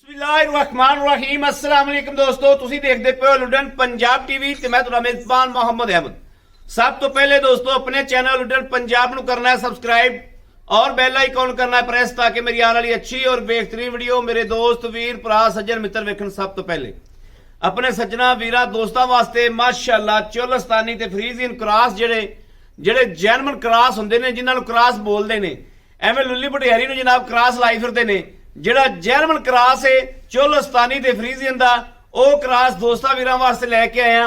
बिस्मिल्लाहिर्रहमानिर्रहीम अस्सलाम वालेकुम दोस्तों ਤੁਸੀਂ ਦੇਖਦੇ ਪਏ ਹੋ ਲੁਡਨ ਪੰਜਾਬ ਟੀਵੀ ਤੇ ਮੈਂ ਤੁਹਾਡਾ ਮੇਜ਼ਬਾਨ मोहम्मद अहमद। सब तो पहले दोस्तों अपने चैनल लुडन पंजाब ਨੂੰ करना है सब्सक्राइब और बेल आइकॉन करना है प्रेस ताकि मेरी आने वाली अच्छी और बेहतरीन वीडियो मेरे दोस्त वीर भरा सज्जन मित्र वेखण। सब तो पहले अपने सज्जना वीरा दोस्तों वास्ते माशाअल्लाह चोलस्तानी ते फ्रीजियन क्रॉस ਜਿਹੜੇ ਜੈਨੂਇਨ ਕ੍ਰਾਸ ਹੁੰਦੇ ਨੇ ਜਿਨ੍ਹਾਂ ਨੂੰ ਕ੍ਰਾਸ ਬੋਲਦੇ ਨੇ ਐਵੇਂ ਲੁੱਲੀ ਭਟਿਆਰੀ ਨੂੰ ਜਨਾਬ ਕ੍ਰਾਸ ਲਾਈ ਫਿਰਦੇ ਨੇ। ਜਿਹੜਾ ਜੈਨੂਇਨ ਕ੍ਰਾਸ ਹੈ ਚੋਲਸਤਾਨੀ ਤੇ ਫਰੀਜ਼ੀਅਨ ਦਾ ਉਹ ਕ੍ਰਾਸ ਦੋਸਤਾਂ ਵੀਰਾਂ ਵਾਸਤੇ ਲੈ ਕੇ ਆਇਆ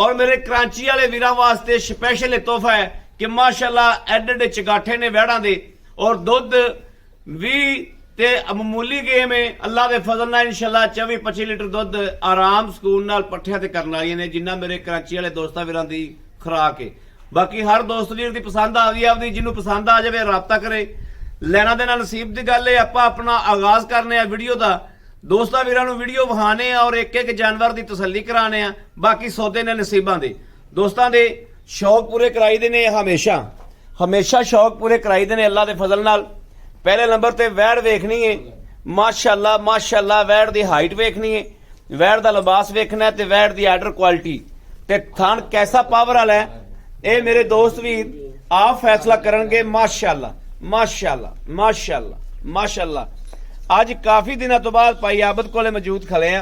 और मेरे कराची वाले वीरां वास्ते स्पैशल तोहफा है कि माशाअल्लाह एडे चगाठे ने वैड़ा दे और दुध भी ते मामूली गेम है अल्लाह के फजल नाल इंशाअल्लाह 24-25 लीटर दुध आराम सुकून नाल पट्ठियां ते करन वालियां ने जिन्ना मेरे कराची वाले दोस्तां वीरां दी खुराक है। बाकी हर दोस्त वीर दी पसंद आ गई आपदी जिन्हों पसंद आ जाए राबता करे लेना देना नसीब की गल है। आपां अपना आगाज करने वीडियो का दोस्तां वीरां नूं वीडियो विखाने और एक एक जानवर की तसल्ली कराने बाकी सौदे ने नसीबां दे दोस्तां दे शौक पूरे कराई दे ने हमेशा शौक पूरे कराई दे ने अल्लाह के फजल नाल। पहले नंबर ते वैड़ वेखनी है माशाअल्लाह वैड़ की हाइट वेखनी है वैड़ का लिबास वेखना है ते वैड़ की आर्डर क्वालिटी ते थान कैसा पावर वाला है ये मेरे दोस्त भी आप फैसला करनगे। माशाअल्लाह अज काफ़ी दिनों तो बाद भाई आबद को मौजूद खले हैं।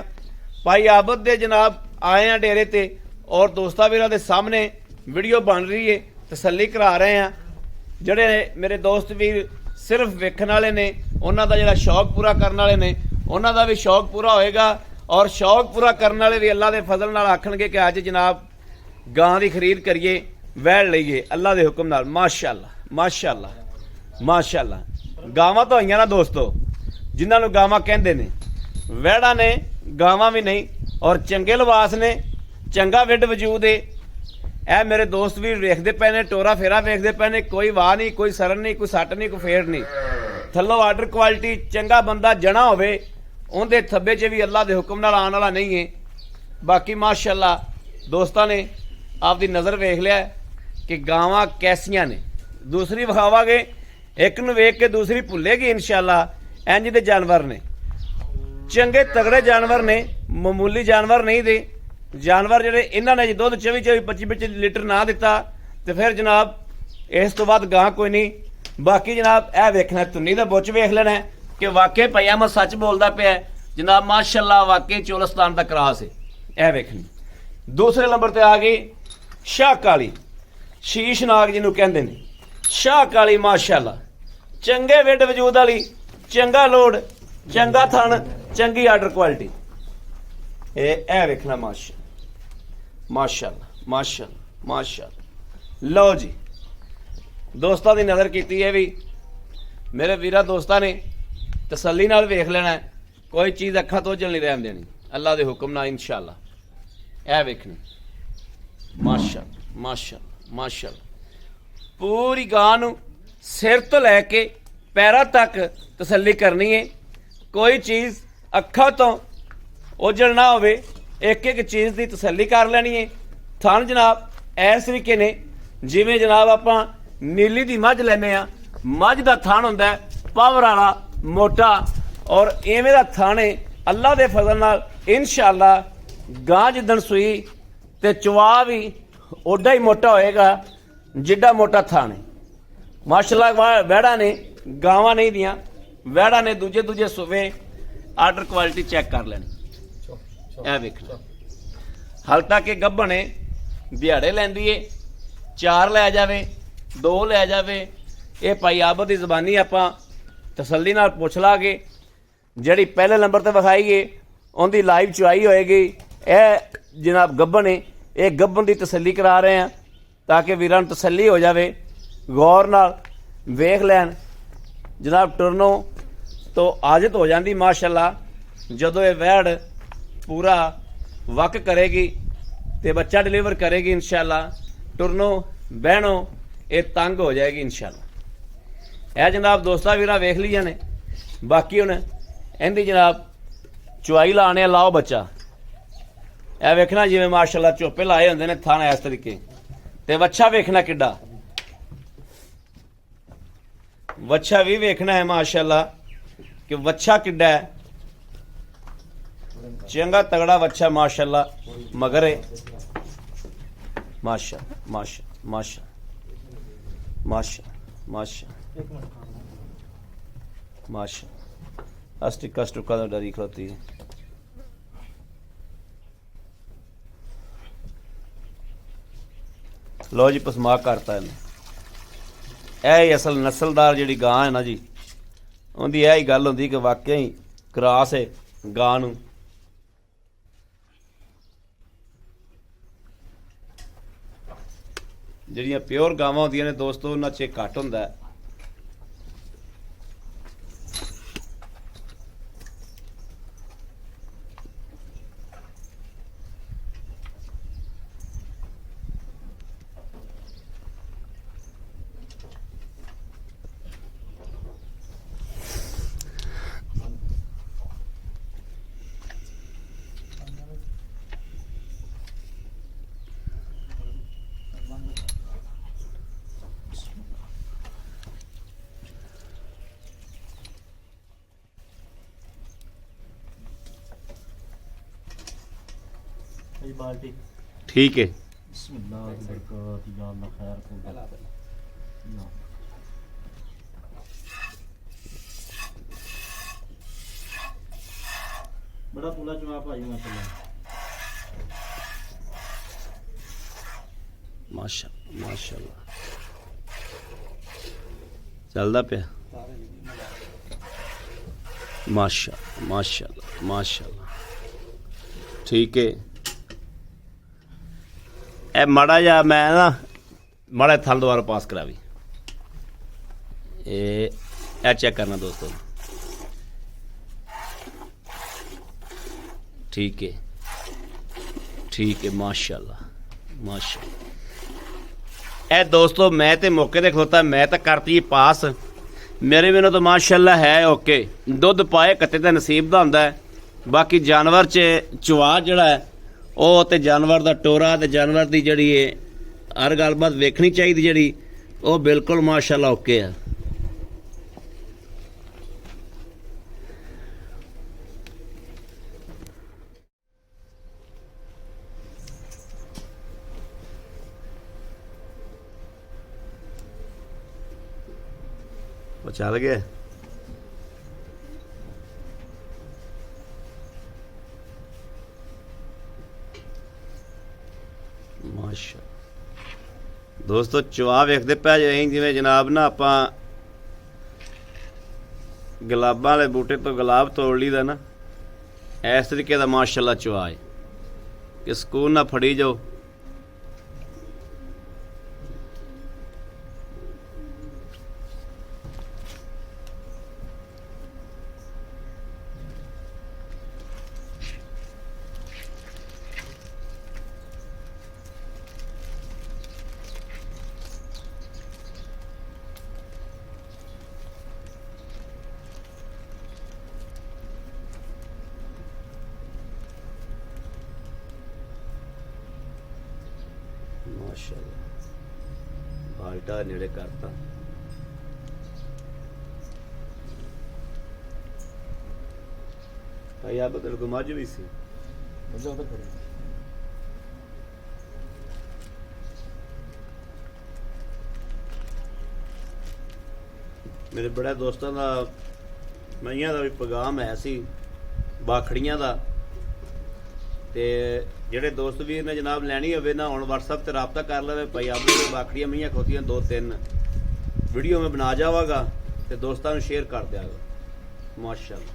भाई आबद दे जनाब आए हैं डेरे ते और दोस्तां वीरां दे सामने वीडियो बन रही है तसल्ली करा रहे हैं। जड़े मेरे दोस्त वीर सिर्फ वेखण वाले ने उन्हां दा जिहड़ा शौक पूरा करन वाले ने उन्हां दा भी शौक पूरा होएगा और शौक पूरा करन वाले भी अल्लाह के फजल नाल आखणगे कि अज जनाब गां की खरीद करिए वैड़ लईए अल्लाह के हुक्म नाल। माशाअल्लाह गावां तो होईयां ना दोस्तों जिन्होंने गावां कहते ने वैड़ा ने गावां भी नहीं और चंगे लिबास ने चंगा विड वजूद है। ए मेरे दोस्त भी वेखते पे ने टोरा फेरा वेखते पे ने कोई वाह नहीं कोई सरन नहीं कोई सट नहीं कोई फेर नहीं थल्लों आर्डर क्वालिटी चंगा बंदा जना होवे उनके थब्बे च भी अल्लाह के हुक्म नाल आने वाला नहीं है। बाकी माशाअल्लाह दोस्तों ने आपकी नज़र वेख लिया कि गावां कैसियां ने दूसरी विखावांगे एक नूं वेख के दूसरी भुलेगी इंशाअल्लाह। इंज दे जानवर ने चंगे तगड़े जानवर ने मामूली जानवर नहीं दे जानवर जिहड़े इन्हां ने दुध 24-25 लीटर ना दिता तो फिर जनाब इस तो बाद गां कोई नहीं। बाकी जनाब यह वेखना तुन्नी दा बुच वेख लेना है कि वाकई भैया मैं सच बोलता पाया जनाब माशाअल्लाह वाकई चोलस्तान का क्रास है यह वेखनी। दूसरे नंबर पर आ गई शाह काली शीश नाग जिन्हों कहते हैं शाह काली माशाअल्लाह चंगे विड वजूद वाली चंगा लोड चंगा थन चंगी आर्डर क्वालिटी ए वेखना माशाअल्लाह। लो जी दोस्तों की नज़र की है भी मेरे वीरा दोस्तों ने तसल्ली नाल वेख लेना है कोई चीज़ अखा तो जल नहीं रहन देनी अल्लाह के हुक्म नाल इंशाअल्लाह। ए वेखनी माशाअल्लाह पूरी गां नूं सिर तो लैके पैरों तक तसल्ली करनी है कोई चीज़ अखा तो ओझल ना होवे एक एक चीज़ की तसल्ली कर लेनी है। थन जनाब इस तरीके ने जिमें जनाब आप नीली की मझ लैने मझ का थन होंदा पावर वाला मोटा और इवें का थन है अल्लाह के फजल नाल इंशाअल्लाह गां जिदन सुई ते चवा भी ओडा ही मोटा होएगा जिड्डा मोटा थन है माशाअल्लाह। वैड़ा ने गावां नहीं दियां वैड़ा ने दूजे सूबे आर्डर क्वालिटी चेक कर लेनी ए वेखना हाल तक के गब्बन है दिहाड़े लैंदी है 4 लै जावे 2 लै जावे ये भाई आबद की जबानी आपां तसल्ली नाल पुछ लागे जिहड़ी पहले नंबर पर विखाई है उनकी लाइव चुआई होएगी ए जनाब गब्बन है ये गब्बन की तसल्ली करा रहे हैं ताकि वीरां नूं तसल्ली हो जाए गौर नाल वेख लैन जनाब टुरनों तो आदत हो जाती माशाअल्लाह। जदों ये वैड़ पूरा वक करेगी तो बच्चा डिलीवर करेगी इंशाअल्लाह टुरनों बहनों ये तंग हो जाएगी इंशाअल्लाह। यह जनाब दोस्तां वीरां वेख लिया ने बाकी हुण इहदी जनाब चुआई लाने लाओ बच्चा यह वेखना जिवें माशाअल्लाह चोपे लाए होंदे ने थाना इस तरीके ते बच्चा वेखना किड्डा वच्छा भी वेखना है माशाअल्लाह कि वच्छा किड्डा है चंगा तगड़ा बच्चा माशाल्लाह मगर है माशा माशा माशा माशा माशा माशा अस्टिका स्टुका तो डरी खलोती है। लो जी पसमा करता है यह असल नस्लदार जी गां है ना जी उनकी यही गल होंदी कि वाकई क्रॉस है गां नूं ਜਿਹੜੀਆਂ ਪਿਓਰ ਗਾਵਾਂ ਹੁੰਦੀਆਂ ਨੇ ਦੋਸਤੋ ਉਹਨਾਂ 'ਚ ਘੱਟ ਹੁੰਦਾ ਹੈ। बाल्टी ठीक है बिस्मिल्लाह बरकत या अल्लाह खैर को बड़ा पुला चुआ भाई माशाल्लाह माशाल्लाह माशाल्लाह चलदा पे माशाल्लाह माशाल्लाह माशाल्लाह ठीक है। ए माड़ा जा मैं ना माड़ा थल दोबारा पास करा भी ए चेक करना दोस्तों ठीक है माशाल्लाह माशाल्लाह। ए दोस्तों मैं तो मौके ते खलोता मैं तो करती पास मेरे बिनों तो माशाल्लाह है ओके दुध पाए कत्ते ते नसीब दा हुंदा है। बाकी जानवर च चुआ जड़ा है ਉਹ ਤੇ ਜਾਨਵਰ ਦਾ ਟੋਰਾ ਤੇ ਜਾਨਵਰ ਦੀ ਜਿਹੜੀ ਹੈ ਹਰ ਗੱਲਬਾਤ ਵੇਖਣੀ ਚਾਹੀਦੀ ਜਿਹੜੀ ਉਹ ਬਿਲਕੁਲ ਮਾਸ਼ਾਅੱਲਾ ਓਕੇ ਆ। ਉਹ ਚੱਲ ਗਿਆ ਮਾਸ਼ਾ ਦੋਸਤੋ ਚਵਾ ਵੇਖਦੇ ਪਏ ਜੇ ਜਿਵੇਂ ਜਨਾਬ ਨਾ ਆਪਾਂ ਗੁਲਾਬਾਂ ਵਾਲੇ ਬੂਟੇ ਤੋਂ ਗੁਲਾਬ ਤੋੜ ਲਈਦਾ ਨਾ ਇਸ ਤਰੀਕੇ ਦਾ ਮਾਸ਼ਾਅੱਲਾ ਚਵਾ ਹੈ ਕਿ ਸਕੂਨ ਨਾ ਫੜੀ ਜਾਓ। माशाअल्लाह बाल्टा नेड़े करता भाई आप तेरे को मज भी सी मेरे बड़े दोस्तों का मईयां का भी पैगाम है सी बाखड़ियां का ते ਜਿਹੜੇ ਦੋਸਤ ਵੀਰ ਨੇ ਜਨਾਬ ਲੈਣੀ ਹੋਵੇ ਨਾ ਹੁਣ WhatsApp ਤੇ ਰਾਬਤਾ ਕਰ ਲਵੇ ਭਾਈ ਆਬੂ ਦੀ ਬਾਖੜੀਆਂ ਮਈਆਂ ਖੋਤੀਆਂ 2-3 ਵੀਡੀਓ ਮੈਂ ਬਣਾ ਜਾਵਾਂਗਾ ਤੇ ਦੋਸਤਾਂ ਨੂੰ ਸ਼ੇਅਰ ਕਰ ਦਿਆਂਗਾ। ਮਾਸ਼ਾਅੱਲਾ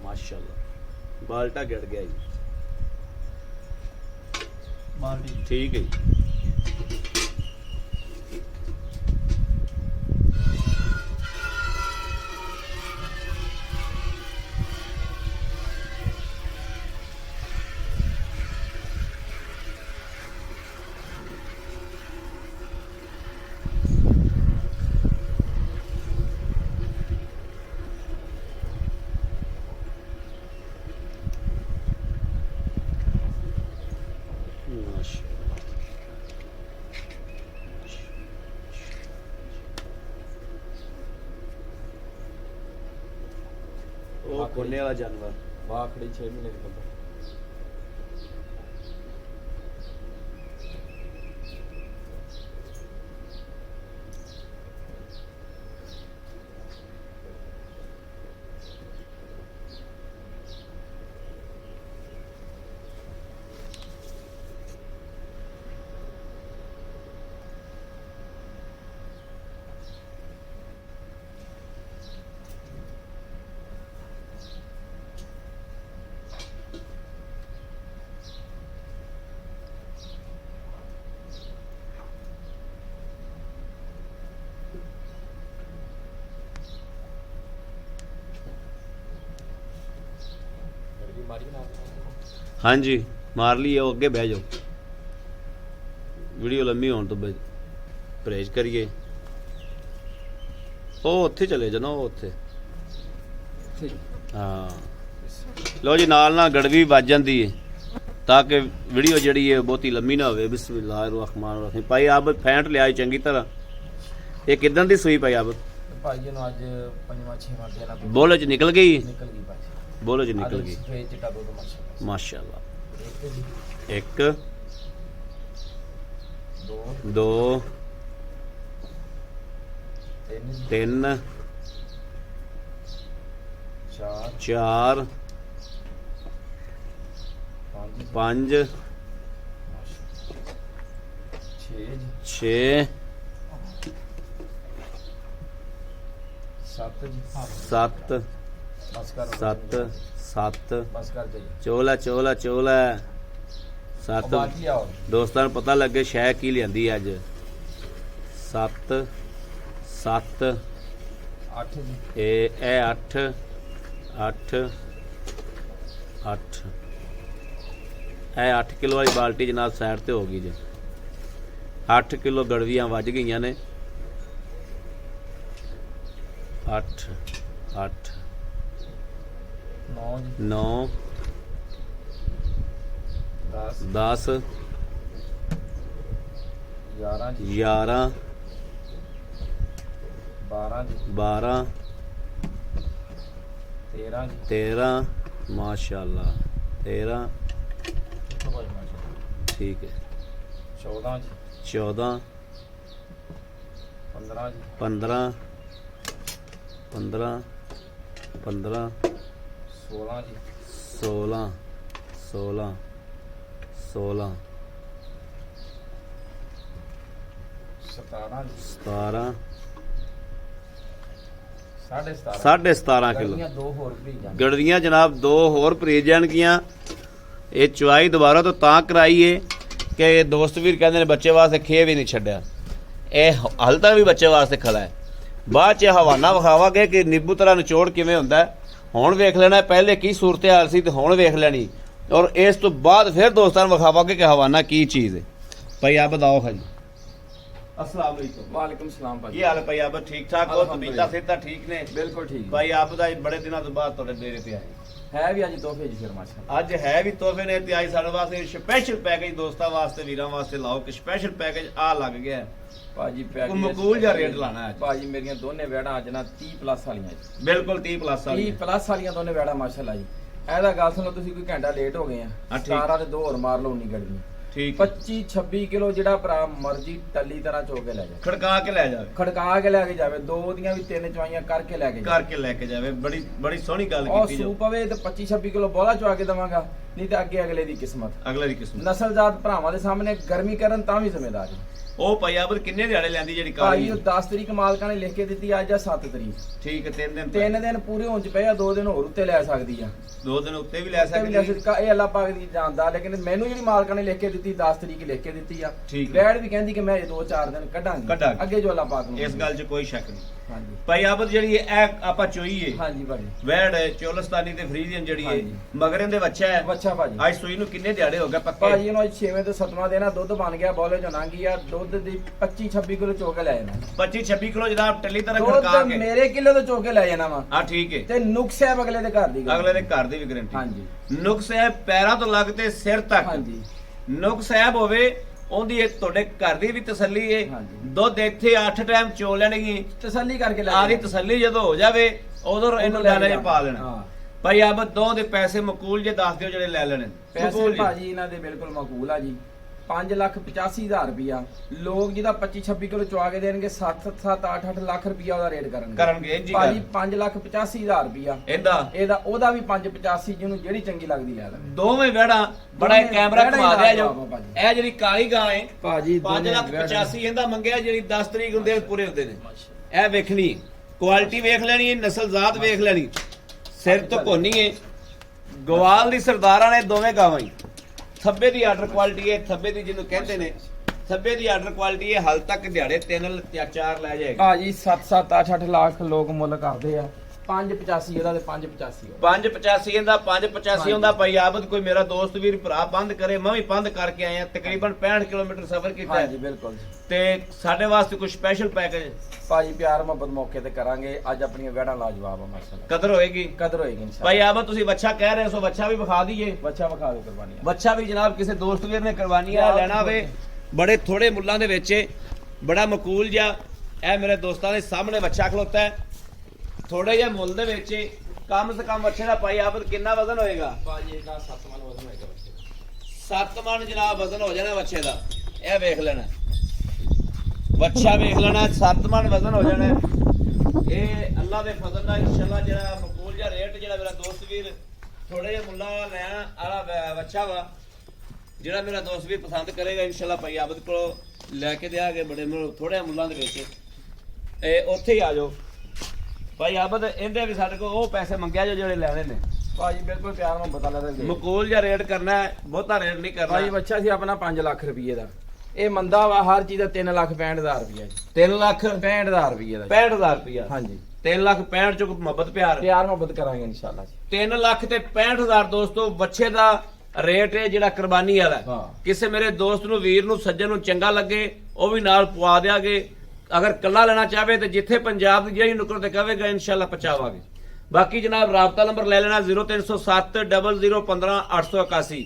ਮਾਸ਼ਾਅੱਲਾ ਬਾਲਟਾ ਗਿੜ ਗਿਆ ਜੀ ਬਾਲਟੀ ਠੀਕ ਹੈ ਜੀ। ਉਹ ਕੋਨੇ ਵਾਲਾ ਜਾਨਵਰ ਵਾਹ ਖੜੀ 6 ਮਹੀਨੇ ਦੀ ਗੱਭਣ। ਮਾਰੀ ਨਾ ਹਾਂਜੀ ਮਾਰ ਲਈ ਉਹ ਅੱਗੇ ਬਹਿ ਜਾਓ ਵੀਡੀਓ ਲੰਮੀ ਹੋਣ ਤੋਂ ਪਰਹੇਜ਼ ਕਰੀਏ ਉਹ ਉੱਥੇ ਚਲੇ ਜਾਣਾ ਉਹ ਉੱਥੇ ਹਾਂ ਲੋ ਜੀ ਨਾਲ ਨਾਲ ਗੜਵੀ ਵੱਜ ਜਾਂਦੀ ਹੈ ਤਾਂ ਕਿ ਵੀਡੀਓ ਜਿਹੜੀ ਹੈ ਬਹੁਤੀ ਲੰਮੀ ਨਾ ਹੋਵੇ ਬਿਸਮਿਲ੍ਲਾਹਿਰ ਰਹਿਮਾਨਿਰ ਰਹੀਮ ਭਾਈ ਆਪ ਫੈਂਟ ਲਿਆ ਚੰਗੀ ਤਰ੍ਹਾਂ ਇਹ ਕਿਦਾਂ ਦੀ ਸੂਈ ਭਾਈ ਆਪ ਭਾਈ ਨੂੰ ਅੱਜ 5ਵਾਂ 6ਵਾਂ ਦਿਨ ਬੋਲੇ ਚ ਨਿਕਲ ਗਈ ਨਿਕਲ ਗਈ ਭਾਈ ਬੋਲੇ ਚ ਨਿਕਲ ਗਈ ਸਫੇਦ ਚਿੱਟਾ ਦੁੱਧ ਮਾਸ਼ਾਅੱਲਾ ਮਾਸ਼ਾਅੱਲਾ ਇੱਕ ਜੀ ਇੱਕ ਦੋ ਦੋ ਤਿੰਨ ਜੀ ਤਿੰਨ ਚਾਰ ਚਾਰ ਪੰਜ ਪੰਜ 6 ਜੀ 6 7 ਜੀ 7 ਬਸ ਕਰ 7 7 ਬਸ ਕਰ ਜੀ ਚੋਲਾ ਚੋਲਾ ਚੋਲਾ ਉਹ 7 ਬਾਕੀ ਆਓ ਦੋਸਤਾਂ ਨੂੰ ਪਤਾ ਲੱਗੇ ਸ਼ੈ ਕੀ ਲਿਆਂਦੀ ਅੱਜ 7 7 8 ਜੀ ਇਹ 8 8 8 ਇਹ 8 ਕਿਲੋ ਵਾਲੀ ਬਾਲਟੀ ਜਨਾਬ ਸਾਈਡ ਤੇ ਹੋ ਗਈ ਜੀ 8 ਕਿਲੋ ਗੜਵੀਆਂ ਵੱਜ ਗਈਆਂ ਨੇ 8 8 9 ਜੀ 9 10 10 11 ਜੀ 11 12 ਜੀ 12 13 ਜੀ 13 ਮਾਸ਼ਾਅੱਲਾ 13 ਭਾਈ ਮਾਸ਼ਾਅੱਲਾ ਠੀਕ ਹੈ 14 ਜੀ 14 15 ਜੀ 15 15 15 16 ਜੀ 16 16 16 17 ਜੀ 17 17.5 17.5 ਕਿਲੋ ਗਰਮੀਆਂ ਦੋ ਹੋਰ ਵੀ ਜਾਣ ਗੜਵੀਆਂ ਜਨਾਬ ਦੋ ਹੋਰ ਭਰੀਜ ਜਾਣਗੀਆਂ ਇਹ ਚੁਆਈ ਦੁਬਾਰਾ ਤੋਂ ਤਾਂ ਕਰਾਈਏ ਕਿ ਦੋਸਤ ਵੀਰ ਕਹਿੰਦੇ ਨੇ ਬੱਚੇ ਵਾਸਤੇ ਖੇ ਵੀ ਨਹੀਂ ਛੱਡਿਆ ਇਹ ਹਾਲ ਤੱਕ ਵੀ ਬੱਚੇ ਵਾਸਤੇ ਖੜਾ ਹੈ ਬਾਅਦ ਚ ਹਵਾਨਾ ਵਿਖਾਵਾਂਗੇ ਕਿ ਨਿੰਬੂ ਤਰ੍ਹਾਂ ਨਿਚੋੜ ਕਿਵੇਂ ਹੁੰਦਾ ਹੈ। ਹੁਣ ਵੇਖ ਲੈਣਾ ਪਹਿਲੇ ਕੀ ਸੂਰਤ ਹਾਲ ਸੀ ਤੇ ਹੁਣ ਵੇਖ ਲੈਣੀ ਔਰ ਇਸ ਤੋਂ ਬਾਅਦ ਫਿਰ ਦੋਸਤਾਂ ਨੂੰ ਵਿਖਾਵਾਂਗੇ ਕਿ ਹਵਾਨਾ ਕੀ ਚੀਜ਼ ਹੈ ਭਾਈ ਆਪ ਬਤਾਓ ਖਾਜੀ अस्सलाम वालेकुम ਵਾਲੇਕੁਮ ਸਲਾਮ ਭਾਜੀ ਕੀ ਹਾਲ ਹੈ ਭਾਈ ਆਪ ਠੀਕ ਠਾਕ ਹੋ ਤਬੀਅਤਾਂ ਸਿਹਤਾਂ ਠੀਕ ਨੇ ਬਿਲਕੁਲ ਠੀਕ ਭਾਈ ਆਪ ਦਾ ਬੜੇ ਦਿਨਾਂ ਤੋਂ ਬਾਅਦ ਤੁਹਾਡੇ ਡੇਰੇ ਤੇ ਆਏ ਹੈ ਵੀ ਅੱਜ ਤੋਹਫੇ ਜੀ ਫਿਰ ਮਾਸ਼ਾਅੱਲਾ ਅੱਜ ਹੈ ਵੀ ਤੋਹਫੇ ਨੇ ਤੇ ਆਈ ਸਾਡੇ ਵਾਸਤੇ ਸਪੈਸ਼ਲ ਪੈਕੇਜ ਦੋਸਤਾਂ ਵਾਸਤੇ ਵੀਰਾਂ ਵਾਸਤੇ ਲਾਓ ਕਿ ਸਪੈਸ਼ਲ ਪੈਕੇਜ ਆ ਲੱਗ ਗਿਆ ਹੈ। ਭਾਜੀ ਪੈਕੇਜ ਕੋਈ ਮਕਬੂਲ ਜਿਹਾ ਰੇਟ ਲਾਣਾ ਅੱਜ ਭਾਜੀ ਮੇਰੀਆਂ ਦੋਨੇ ਵੈੜਾਂ ਅੱਜ ਨਾ 30 ਪਲੱਸ ਵਾਲੀਆਂ ਜੀ ਬਿਲਕੁਲ 30 ਪਲੱਸ ਵਾਲੀ 30 ਪਲੱਸ ਵਾਲੀਆਂ ਦੋਨੇ ਵੈੜਾਂ ਮਾਸ਼ਾਅੱਲਾ ਜੀ ਇਹਦਾ ਗੱਲ ਸੁਣੋ ਤੁਸੀਂ ਕੋਈ ਘੰਟਾ ਲੇਟ ਹੋ ਗਏ ਆ ਹਾਂ, ਠੀਕ। 17 ਦੇ 2 ਹੋਰ ਮਾਰ ਲਓ ਉਨੀ ਗੜਵੀ ਠੀਕ 25 26 ਕਿਲੋ ਜਿਹੜਾ ਭਰਾ ਮਰਜੀ ਟੱਲੀ ਤਰ੍ਹਾਂ ਚੋ ਕੇ ਲੈ ਜਾ ਖੜਕਾ ਕੇ ਲੈ ਜਾਵੇ ਖੜਕਾ ਕੇ ਲੈ ਕੇ ਜਾਵੇ ਦੋ ਦੀਆਂ ਵੀ ਤਿੰਨ ਚਵਾਈਆਂ ਕਰਕੇ ਲੈ ਕੇ ਜਾਵੇ ਕਰਕੇ ਲੈ ਕੇ ਜਾਵੇ ਬੜੀ ਬੜੀ ਸੋਹਣੀ ਗੱਲ ਉਹ ਕੀਤੀ ਜੋ ਸੂਪ ਪਵੇ ਤੇ 25 26 ਕਿਲੋ ਬੋਲਾ ਚਵਾ ਕੇ ਦਵਾਂਗਾ ਨਹੀਂ ਤੇ ਅੱਗੇ ਅਗਲੇ ਦੀ ਕਿਸਮਤ ਅਗਲੇ ਦੀ ਕਿਸਮ ਨਸਲਜ਼ਾਤ ਭਰਾਵਾਂ ਦੇ ਸਾਹਮਣੇ ਗਰਮੀ ਕਰਨ ਤਾਂ ਵੀ ਜ਼ਿੰਮੇਦਾਰ ਜੀ ਉਹ ਭਾਈ ਆਪ ਕਿੰਨੇ ਦਿਹਾੜੇ ਲੈਂਦੀ ਜਿਹੜੀ ਭਾਈ ਕਾਲੀ ਉਹ 10 ਤਰੀਕ ਮਾਲਕਾਂ ਨੇ ਲਿਖ ਕੇ ਦਿੱਤੀ ਅੱਜ ਆ 7 ਤਰੀਕ ਠੀਕ ਹੈ 3 ਦਿਨ 3 ਦਿਨ ਪੂਰੇ ਹੋਣ ਚ ਪਏ ਆ 2 ਦਿਨ ਹੋਰ ਉੱਤੇ ਲੈ ਸਕਦੀ ਆ 2 ਦਿਨ ਉੱਤੇ ਵੀ ਲੈ ਉੱਤੇ ਵੀ ਲੈ ਸਕਦੀ ਸਕਦੀ ਇਹ ਅੱਲਾਹ ਪਾਕ ਦੀ ਜਾਣਦਾ ਲੇਕਿਨ ਮੈਨੂੰ ਜਿਹੜੀ ਮਾਲਕਾਂ ਨੇ ਲਿਖ ਕੇ ਦਿੱਤੀ 10 ਤਰੀਕ ਲਿਖ ਕੇ ਦਿੱਤੀ ਆ ਠੀਕ ਹੈ। ਡੈਡ ਵੀ ਕਹਿੰਦੀ ਕਿ ਮੈਂ ਇਹ 2-4 ਦਿਨ ਕੱਢਾਂਗੇ। ਕੱਢਾਂਗੀ ਅੱਗੇ ਜੋ ਅੱਲਾਹ ਪਾਕ ਨੂੰ ਇਸ ਗੱਲ 'ਚ ਕੋਈ ਸ਼ੱਕ ਨਹੀਂ ਹਾਂਜੀ ਭਾਈ ਆਪ ਜਿਹੜੀ ਇਹ ਆਪਾਂ ਚੋਈਏ ਹਾਂਜੀ ਭਾਜੀ ਵੈੜ ਚੋਲਸਤਾਨੀ ਤੇ ਫਰੀਜ਼ੀਅਨ ਜਿਹੜੀ ਹੈ ਹਾਂਜੀ। ਮਗਰ ਦੇ ਬੱਚਾ ਹੈ ਅੱਛਾ ਭਾਜੀ ਅੱਜ ਸੂਈ ਨੂੰ ਕਿੰਨੇ ਦਿਹਾੜੇ ਹੋ ਗਏ ਪੱਕੇ ਭਾਜੀ ਇਹਨੂੰ ਅੱਜ 6ਵੇਂ ਤੋਂ 7ਵਾਂ ਦਿਨ ਆ ਦੁੱਧ ਬਣ ਗਿਆ ਬੋਲੇ ਚੋਂ ਲੰਘ ਗਈ ਆ ਦੁੱਧ ਦੀ 25-26 ਕਿਲੋ ਚੋ ਕੇ ਲੈ ਜਾਣਾ 25-26 ਕਿਲੋ ਜਨਾਬ ਟੱਲੀ ਤਰ੍ਹਾਂ ਦੁੱਧ ਖੜਕਾ ਕੇ ਮੇਰੇ ਕਿਲੋ ਤੋਂ ਚੋ ਕੇ ਲੈ ਜਾਣਾ ਵਾ ਹਾਂ ਠੀਕ ਹੈ ਤੇ ਨੁਕਸ ਹੈ ਅਗਲੇ ਦੇ ਘਰ ਦੀ ਗੱਲ। ਅਗਲੇ ਦੇ ਘਰ ਦੀ ਵੀ ਗਾਰੰਟੀ ਹਾਂਜੀ ਨੁਕਸ ਹੈ ਪੈਰਾਂ ਤੋਂ ਲੱਗ ਤੇ ਸਿਰ ਤੱਕ ਹਾਂਜੀ ਨੁਕਸ ਸਾਹਿਬ ਹੋਵੇ ਉਹਦੀ ਇਹ ਤੁਹਾਡੇ ਘਰ ਦੀ ਵੀ ਤਸੱਲੀ ਹੈ ਹਾਂਜੀ। ਦੁੱਧ ਇੱਥੇ 8 ਟਾਈਮ ਚੋ ਲੈਣਗੀ ਤਸੱਲੀ ਕਰਕੇ ਲੈ ਆਦੀ ਜਾਣਾ। ਤਸੱਲੀ ਜਦੋਂ ਹੋ ਜਾਵੇ ਉਦੋਂ ਇਹਨੂੰ ਲੈ ਦਾਣੇ 'ਚ ਜਾਣਾ। ਪਾ ਲੈਣਾ ਹਾਂ। ਭਾਈ ਆਬਦ ਦੋ ਦੇ ਪੈਸੇ ਮਕੂਲ ਜੇ ਦੱਸ ਦਿਓ ਜਿਹੜੇ ਲੈ ਲੈਣੇ ਪੈਸੇ ਮਕੂਲ ਜੀ। ਭਾਜੀ ਇਹਨਾਂ ਦੇ ਬਿਲਕੁਲ ਮਕਬੂਲ ਆ ਜੀ 5,85,000 ਰੁਪਿਆ ਲੋਕ ਜਿਹਦਾ 25-26 ਕਿਲੋ ਚਵਾ ਕੇ ਦੇਣਗੇ 7-8 ਲੱਖ ਰੁਪਿਆ ਉਹਦਾ ਰੇਟ ਕਰਨਗੇ ਜੀ ਭਾਜੀ 5,85,000 ਰੁਪਿਆ ਇਹਦਾ ਉਹਦਾ ਵੀ 585 ਜਿਹਨੂੰ ਜਿਹੜੀ ਚੰਗੀ ਲੱਗਦੀ ਲੈ ਲੈ ਦੋਵੇਂ ਵੜਾ ਬੜਾ ਇਹ ਕੈਮਰਾ ਵਹਿੜਾਂ ਘੁਮਾ ਹੀ ਦਿਆ ਜੋ ਲਾਜਵਾਬ ਆ ਭਾਜੀ। ਇਹ ਜਿਹੜੀ ਕਾਲੀ ਗਾਂ ਹੈ ਭਾਜੀ 5,85,000 ਇਹਦਾ ਮੰਗਿਆ ਜਿਹੜੀ 10 ਤਰੀਕ ਹੁੰਦੇ ਆ, ਪੂਰੇ ਹੁੰਦੇ ਨੇ ਇਹ ਵੇਖਣੀ ਕੁਆਲਿਟੀ ਵੇਖ ਲੈਣੀ ਹੈ ਨਸਲ ਜ਼ਾਤ ਵੇਖ ਲੈਣੀ ਸਿਰ ਤੋਂ ਕੋਨੀ ਹੈ ਗਵਾਲ ਦੀ ਸਰਦਾਰਾਂ ਨੇ ਦੋਵੇਂ ਗਾਵਾਂ ਹੀ ਥੱਬੇ ਦੀ ਆਰਡਰ ਕੁਆਲਿਟੀ ਹੈ ਥੱਬੇ ਦੀ ਜਿਹਨੂੰ ਕਹਿੰਦੇ ਨੇ ਥੱਬੇ ਦੀ ਆਰਡਰ ਕੁਆਲਿਟੀ ਹੈ ਹਾਲ ਤੱਕ ਦਿਹਾੜੇ 3 ਜਾਂ 4 ਲੈ ਜਾਏਗਾ ਭਾਜੀ 7-7 8-8 ਲੱਖ ਲੋਕ ਮੁੱਲ ਕਰਦੇ ਆ 585 ਇਹਦਾ ਤੇ 585 585 ਇਹਦਾ 585 ਹੁੰਦਾ ਭਾਈ ਆਬਦ ਕੋਈ ਮੇਰਾ ਦੋਸਤ ਵੀਰ ਭਰਾ ਬੰਦ ਕਰੇ ਮੈਂ ਵੀ ਬੰਦ ਕਰਕੇ ਆਇਆ ਤਕਰੀਬਨ 65 ਕਿਲੋਮੀਟਰ ਸਫ਼ਰ ਕੀਤਾ ਹਾਂਜੀ ਬਿਲਕੁਲ ਤੇ ਸਾਡੇ ਵਾਸਤੇ ਕੋਈ ਸਪੈਸ਼ਲ ਪੈਕੇਜ ਭਾਜੀ ਪਿਆਰ ਮੁਹੱਬਤ ਮੌਕੇ ਤੇ ਕਰਾਂਗੇ ਅੱਜ ਆਪਣੀਆਂ ਵੈੜਾਂ ਲਾਜਵਾਬ ਆ ਮਾਸ਼ਾਅੱਲਾ ਕਦਰ ਹੋਏਗੀ ਕਦਰ ਹੋਏਗੀ ਇਨਸ਼ਾਅੱਲਾ ਭਾਈ ਆਬਦ ਤੁਸੀਂ ਬੱਚਾ ਕਹਿ ਰਹੇ ਸੋ ਬੱਚਾ ਵੀ ਵਿਖਾ ਦਈਏ ਬੱਚਾ ਵਿਖਾ ਦਿਓ ਕੁਰਬਾਨੀ ਬੱਚਾ ਵੀ ਜਨਾਬ ਕਿਸੇ ਦੋਸਤ ਵੀਰ ਨੇ ਕੁਰਬਾਨੀ ਆ ਲੈਣਾ ਹੋਵੇ ਬੜੇ ਥੋੜੇ ਮੁੱਲਾਂ ਦੇ ਵਿੱਚ ਬੜਾ ਮਕੂਲ ਜਿਹਾ ਇਹ ਮੇਰੇ ਦੋਸਤਾਂ ਦੇ ਸਾਹਮਣੇ ਬੱਚਾ ਖਲੋਤਾ ਹੈ ਥੋੜੇ ਜਿਹੇ ਮੁੱਲ ਦੇ ਵਿੱਚ ਕਮ ਸੇ ਕਮ ਬੱਚੇ ਦਾ ਭਾਈ ਆਬਦ ਕਿੰਨਾ ਵਜ਼ਨ ਹੋਏਗਾ ਭਾਜੀ ਇਹਦਾ 7 ਮਣ ਵਜ਼ਨ ਹੋਏਗਾ ਬੱਚੇ ਦਾ 7 ਮਣ ਜਨਾਬ ਵਜ਼ਨ ਹੋ ਜਾਣਾ ਬੱਚੇ ਦਾ ਇਹ ਵੇਖ ਲੈਣਾ ਬੱਚਾ ਵੇਖ ਲੈਣਾ 7 ਮਣ ਵਜ਼ਨ ਹੋ ਜਾਣਾ ਇਹ ਅੱਲਾ ਦੇ ਫਜ਼ਲ ਨਾਲ ਇਨਸ਼ਾਅੱਲਾ ਜਿਹੜਾ ਮਕਬੂਲ ਜਿਹਾ ਰੇਟ ਜਿਹੜਾ ਮੇਰਾ ਦੋਸਤ ਵੀਰ ਥੋੜੇ ਜਿਹੇ ਮੁੱਲਾਂ ਲੈਣ ਵਾਲਾ ਬੱਚਾ ਵਾ ਜਿਹੜਾ ਮੇਰਾ ਦੋਸਤ ਵੀਰ ਪਸੰਦ ਕਰੇਗਾ ਇਨਸ਼ਾਅੱਲਾ ਭਾਈ ਆਬਦ ਕੋਲ ਲੈ ਕੇ ਦਿਆਂਗੇ ਬੜੇ ਥੋੜੇ ਮੁੱਲਾਂ ਦੇ ਵਿੱਚ ਇਹ ਉੱਥੇ ਹੀ ਆ ਜਾਓ ਭਾਈ ਆਬਦ ਇਹਦੇ ਵੀ ਸਾਡੇ ਕੋਲ ਉਹ ਪੈਸੇ ਮੰਗਿਆ ਜੋ ਜਿਹੜੇ ਲੈਣੇ ਨੇ ਭਾਜੀ ਬਿਲਕੁਲ ਪਿਆਰ ਨਾਲ ਪਤਾ ਲੱਗਦਾ ਮਕੂਲ ਜਿਹਾ ਰੇਟ ਕਰਨਾ ਹੈ ਬਹੁਤਾ ਰੇਟ ਨਹੀਂ ਕਰਨਾ ਭਾਜੀ ਬੱਚਾ ਸੀ ਆਪਣਾ 5 ਲੱਖ ਰੁਪਏ ਦਾ ਇਹ ਮੰਦਾ ਵਾ ਹਰ ਚੀਜ਼ ਦਾ 3,65,000 ਰੁਪਏ ਜੀ 3 ਲੱਖ 65,000 ਰੁਪਏ ਦਾ 65,000 ਰੁਪਇਆ ਹਾਂਜੀ 3 ਲੱਖ 65 ਚੋਂ ਮੁਹੱਬਤ ਪਿਆਰ ਪਿਆਰ ਮੁਹੱਬਤ ਕਰਾਂਗੇ ਇਨਸ਼ਾਅੱਲਾ ਜੀ 3 ਲੱਖ ਤੇ 65,000 ਦੋਸਤੋ ਬੱਚੇ ਦਾ ਰੇਟ ਹੈ ਜਿਹੜਾ ਕੁਰਬਾਨੀ ਵਾਲਾ ਹਾਂ। ਕਿਸੇ ਮੇਰੇ ਦੋਸਤ ਨੂੰ ਵੀਰ ਨੂੰ ਸੱਜਣ ਨੂੰ ਚੰਗਾ ਲੱਗੇ ਉਹ ਵੀ ਨਾਲ ਪਵਾ ਦਿਆਂਗੇ ਅਗਰ ਕੱਲਾ ਲੈਣਾ ਚਾਹਵੇ ਤੇ ਜਿੱਥੇ ਪੰਜਾਬ ਦੀ ਜਿਹੜੀ ਨੁਕਰ ਤੇ ਕਹੇਗਾ ਇਨਸ਼ਾਅੱਲਾ ਪਹੁੰਚਾਵਾਂਗੇ ਬਾਕੀ ਜਨਾਬ ਰਾਬਤਾ ਨੰਬਰ ਲੈ ਲੈਣਾ 0307 0015 881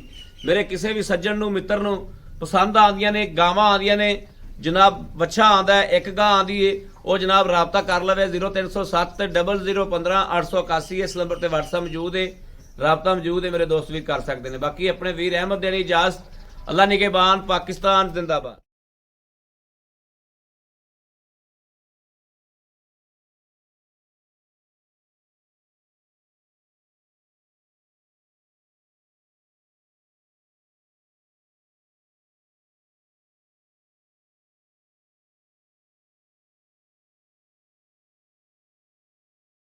ਮੇਰੇ ਕਿਸੇ ਵੀ ਸੱਜਣ ਨੂੰ ਮਿੱਤਰ ਨੂੰ ਪਸੰਦ ਆਉਂਦੀਆਂ ਨੇ ਗਾਵਾਂ ਆਉਂਦੀਆਂ ਨੇ ਜਨਾਬ ਬੱਚਾ ਆਉਂਦਾ ਇੱਕ ਗਾਂ ਆਉਂਦੀ ਏ ਉਹ ਜਨਾਬ ਰਾਬਤਾ ਕਰ ਲਵੇ 0307 0015 881 ਇਸ ਨੰਬਰ ਤੇ WhatsApp ਮੌਜੂਦ ਹੈ ਰਾਬਤਾ ਮੌਜੂਦ ਹੈ ਮੇਰੇ ਦੋਸਤ ਵੀ ਕਰ ਸਕਦੇ ਨੇ ਬਾਕੀ ਆਪਣੇ ਵੀਰ ਅਹਿਮਦ ਦੇ ਲਈ ਇਜਾਜ਼ਤ ਅੱਲਾ ਨਿਗਹਿਬਾਨ ਪਾਕਿਸਤਾਨ ਜ਼ਿੰਦਾਬਾਦ